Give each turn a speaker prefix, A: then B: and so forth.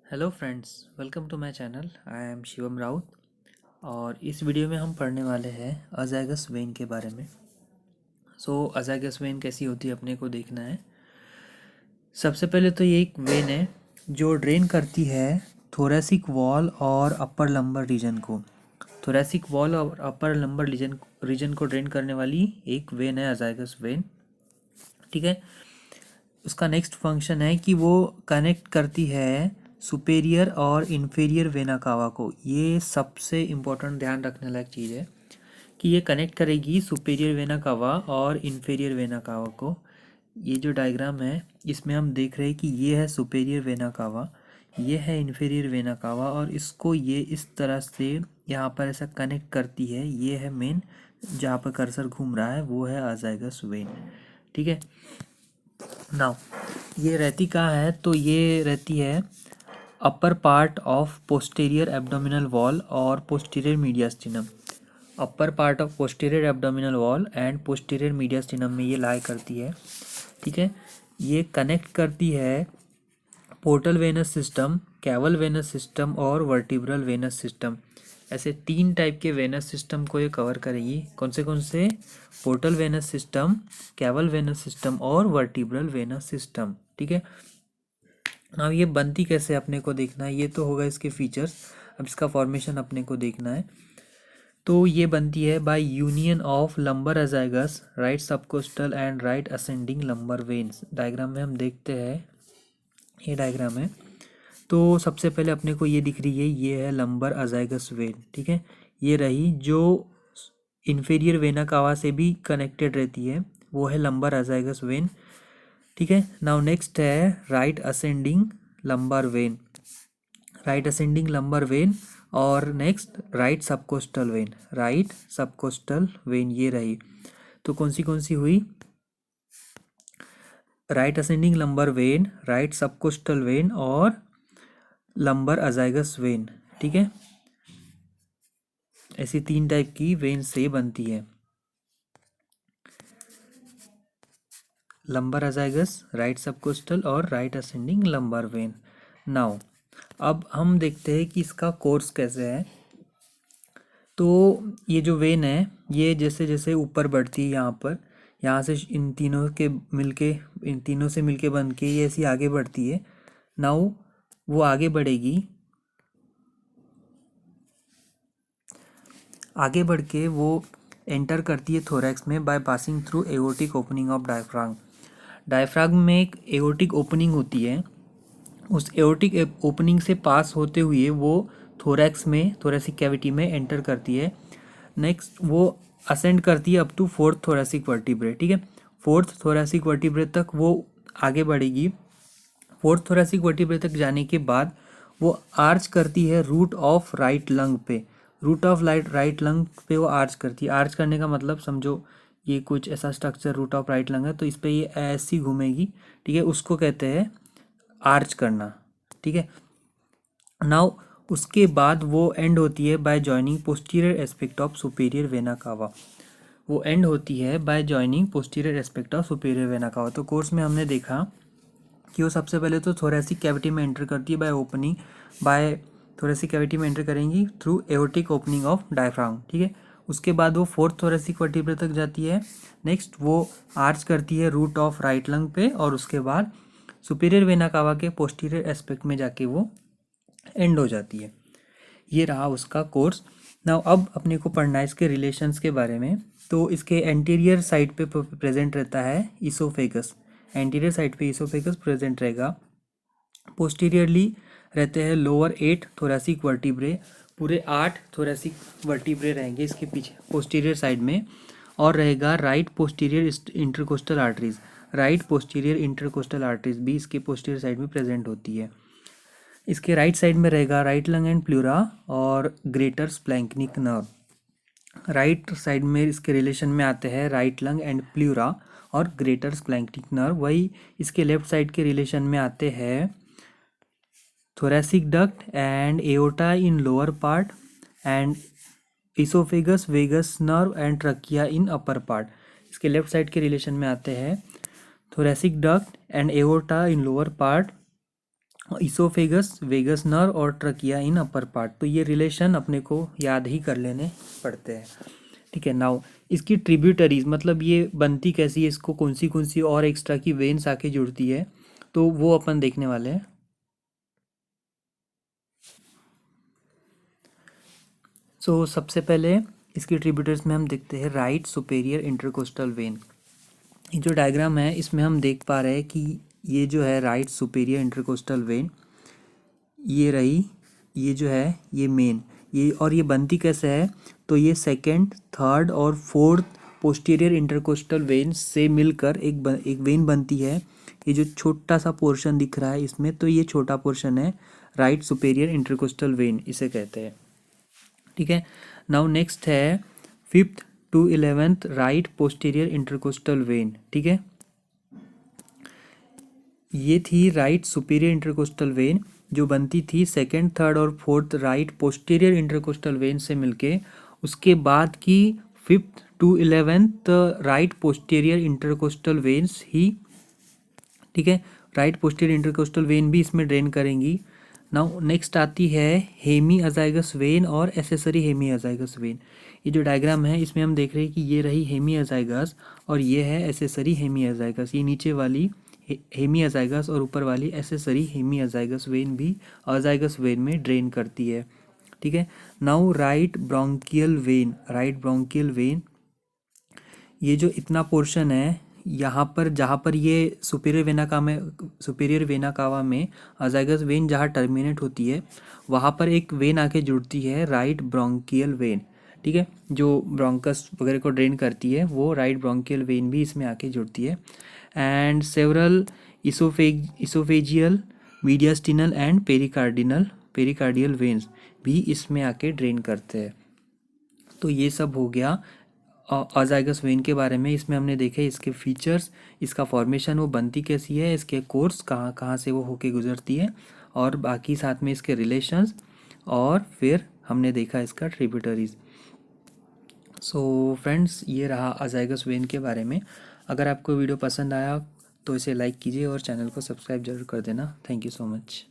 A: Hello friends, welcome to my channel. I am Shivam Raut और इस video में हम पढ़ने वाले हैं अज़ाइगस वेन के बारे में। अज़ाइगस वेन कैसी होती है अपने को देखना है। सबसे पहले तो ये एक वेन है जो ड्रेन करती है थोरेसिक वॉल और अपर लंबर रीजन को। थोरेसिक वॉल और अपर लंबर रीजन को ड्रेन करने वाली एक वेन है अज़ाइगस वेन। ठीक है। उसका नेक्स्ट फंक्शन है कि वो कनेक्ट करती है सुपेरियर और इन्फेरियर वेना कावा को। ये सबसे इम्पोर्टेंट ध्यान रखने लायक चीज़ है कि ये कनेक्ट करेगी सुपेरियर वेना कावा और इन्फेरियर वेना कावा को। ये जो डायग्राम है इसमें हम देख रहे हैं कि ये है सुपेरियर वेना कावा, ये है इन्फेरियर वेना कावा और इसको ये इस तरह से यहाँ पर ऐसा कनेक्ट करती है। ये है मेन, जहाँ पर कर्सर घूम रहा है वो है अज़ाइगस वेन। ठीक है। नाउ ये रहती कहाँ है, तो ये रहती है upper part of posterior abdominal wall और posterior mediastinum. Upper part of posterior abdominal wall and posterior mediastinum में ये लाई करती है। ठीक है। ये कनेक्ट करती है portal venous system, caval venous system और वर्टिब्रल वेनस सिस्टम। ऐसे तीन टाइप के वेनस सिस्टम को ये कवर करेगी। कौन से? Portal venous system, caval venous system और वर्टिब्रल वेनस सिस्टम। ठीक है। अब ये बनती कैसे अपने को देखना है। ये तो होगा इसके फीचर्स, अब इसका फॉर्मेशन अपने को देखना है। तो ये बनती है by union of lumbar azygos, right subcostal and right ascending lumbar veins. Diagram में हम देखते हैं, ये डायग्राम है। तो सबसे पहले अपने को ये दिख रही है, ये है लंबर अजाइगस वेन। ठीक है। ये रही जो इन्फेरियर वेना कावा से भी कनेक्टेड रहती है, वो है लंबर अजाइगस वेन। ठीक है। नाउ नेक्स्ट है right ascending lumbar vein, right ascending lumbar vein. और next right subcostal vein, right subcostal vein ये रही। तो कौन सी हुई? Right ascending lumbar vein, right subcostal vein और लंबर अजाइगस वेन। ठीक है। ऐसी तीन टाइप की वेन से बनती है, लंबर अजाइगस, राइट सबकोस्टल और right ascending lumbar when. Now अब हम देखते हैं कि इसका कोर्स कैसे है। तो ये जो वेन है ये जैसे जैसे ऊपर बढ़ती है यहाँ से इन तीनों से मिलके बन के ये ऐसी आगे बढ़ती है। नाउ वो आगे बढ़ेगी, आगे बढ़ के वो एंटर करती है थोरैक्स में by passing through aortic opening of diaphragm. Diaphragm में एक एओर्टिक ओपनिंग होती है, उस एओर्टिक ओपनिंग से पास होते हुए वो थोरैक्स में, थोरेसिक कैविटी में एंटर करती है। नेक्स्ट वो असेंड करती है up to fourth thoracic vertebrae. ठीक है। फोर्थ थोरेसिक वर्टिब्रे तक वो आगे बढ़ेगी। फोर्थ थोरेसिक वर्टिब्रे तक जाने के बाद वो आर्च करती है रूट ऑफ राइट लंग पे। रूट ऑफ राइट लंग पे वो आर्च करती है। आर्च करने का मतलब समझो, ये कुछ ऐसा structure root of right lung है तो इस पे ये ऐसी घूमेगी। ठीक है। उसको कहते हैं आर्च करना। ठीक है। नाउ उसके बाद वो एंड होती है bye joining posterior aspect of superior vena cava. वो एंड होती है bye joining posterior aspect of superior vena cava. तो कोर्स में हमने देखा कि वो सबसे पहले तो थोरेसिक कैविटी में एंटर करती है by opening, by thoracic cavity में एंटर करेंगी through aortic opening of diaphragm. ठीक है। उसके बाद वो फोर्थ थोरेसिक वर्टिब्रे तक जाती है। नेक्स्ट वो आर्च करती है रूट ऑफ राइट लंग पे और उसके बाद सुपीरियर वेना कावा के पोस्टीरियर एस्पेक्ट में जाके वो एंड हो जाती है। ये रहा उसका कोर्स। नाउ अब अपने को पढ़ना है इसके रिलेशंस के बारे में। तो इसके एंटीरियर साइड पे प्रेजेंट रहता है इसोफेगस, एंटीरियर साइड पे इसोफेगस प्रेजेंट रहेगा। पोस्टीरियरली रहते हैं लोअर 8 थोरेसिक वर्टिब्रे, पूरे 8 थोरेसिक वर्टिब्रे रहेंगे इसके पीछे पोस्टीरियर साइड में। और रहेगा right posterior intercostal arteries, right posterior intercostal arteries भी इसके पोस्टीरियर साइड में प्रेजेंट होती है। इसके राइट साइड में रहेगा राइट लंग एंड प्लूरा और ग्रेटर स्प्लैंक्निक नर्व। राइट साइड में इसके रिलेशन में आते हैं राइट लंग एंड प्लूरा और ग्रेटर स्प्लैंक्निक नर्व। वही इसके लेफ्ट साइड के रिलेशन में आते हैं thoracic duct and aorta in lower part and esophagus, vagus nerve and trachea in upper part। इसके लेफ्ट साइड के रिलेशन में आते हैं thoracic duct and aorta in lower part oesophagus, vagus nerve और ट्रकिया इन अपर पार्ट। तो ये relation अपने को याद ही कर लेने पड़ते हैं। ठीक है। नाउ इसकी ट्रिब्यूटरीज, मतलब ये बनती कैसी है, इसको कौन सी और एक्स्ट्रा की वेन्स आके जुड़ती है, तो वो अपन देखने वाले हैं। सो सबसे पहले इसकी ट्रिब्यूटरीज में हम देखते हैं राइट सुपेरियर इंटरकोस्टल वेन। ये जो डायग्राम है इसमें हम देख पा रहे हैं कि ये जो है राइट सुपेरियर इंटरकोस्टल वेन, ये रही, ये जो है ये मेन, ये और ये बनती कैसे है, तो ये सेकंड, थर्ड और फोर्थ पोस्टीरियर इंटरकोस्टल वेन से मिलकर एक वेन बनती है। ये जो छोटा सा पोर्शन दिख रहा है इसमें, तो ये छोटा पोर्शन है राइट सुपेरियर इंटरकोस्टल वेन, इसे कहते हैं। ठीक है। नाउ नेक्स्ट है 5th to 11th right posterior intercostal when. ठीक है, ये थी राइट सुपीरियर इंटरकोस्टल वेन जो बनती थी सेकंड, थर्ड और fourth right posterior intercostal vein से मिलके। उसके बाद की 5th to 11th right posterior intercostal veins ही, ठीक है, राइट पोस्टीरियर इंटरकोस्टल वेन भी इसमें ड्रेन करेंगी। नाउ नेक्स्ट आती है हेमी अजाइगस वेन और एसेसरी हेमी अजाइगस वेन। ये जो डायग्राम है इसमें हम देख रहे हैं कि ये रही हेमी अजाइगस और ये है एसेसरी हेमी अजाइगस। ये नीचे वाली हेमी अजाइगस और ऊपर वाली एसेसरी हेमी अजाइगस वेन भी अजाइगस वेन में ड्रेन करती है। ठीक है। Now right bronchial when, right bronchial when, ये जो इतना पोर्शन है यहाँ पर, जहाँ पर ये सुपीरियर वेना कावा में अजाइगस वेन जहाँ टर्मिनेट होती है, वहाँ पर एक वेन आके जुड़ती है राइट ब्रोंकियल वेन। ठीक है, जो ब्रोंकस वगैरह को ड्रेन करती है वो राइट ब्रोंकियल वेन भी इसमें आके जुड़ती है। And several oesophageal, mediastinal and pericardial veins भी इसमें आके ड्रेन करते हैं। तो ये सब हो गया अजाइगस वेन के बारे में। इसमें हमने देखे इसके फीचर्स, इसका फॉर्मेशन, वो बनती कैसी है, इसके कोर्स कहाँ कहाँ से वो होके गुजरती है, और बाकी साथ में इसके रिलेशंस, और फिर हमने देखा इसका ट्रिब्यूटरीज। सो फ्रेंड्स, ये रहा अजाइगस वेन के बारे में। अगर आपको वीडियो पसंद आया तो इसे लाइक कीजिए और चैनल को सब्सक्राइब जरूर कर देना। Thank you so much.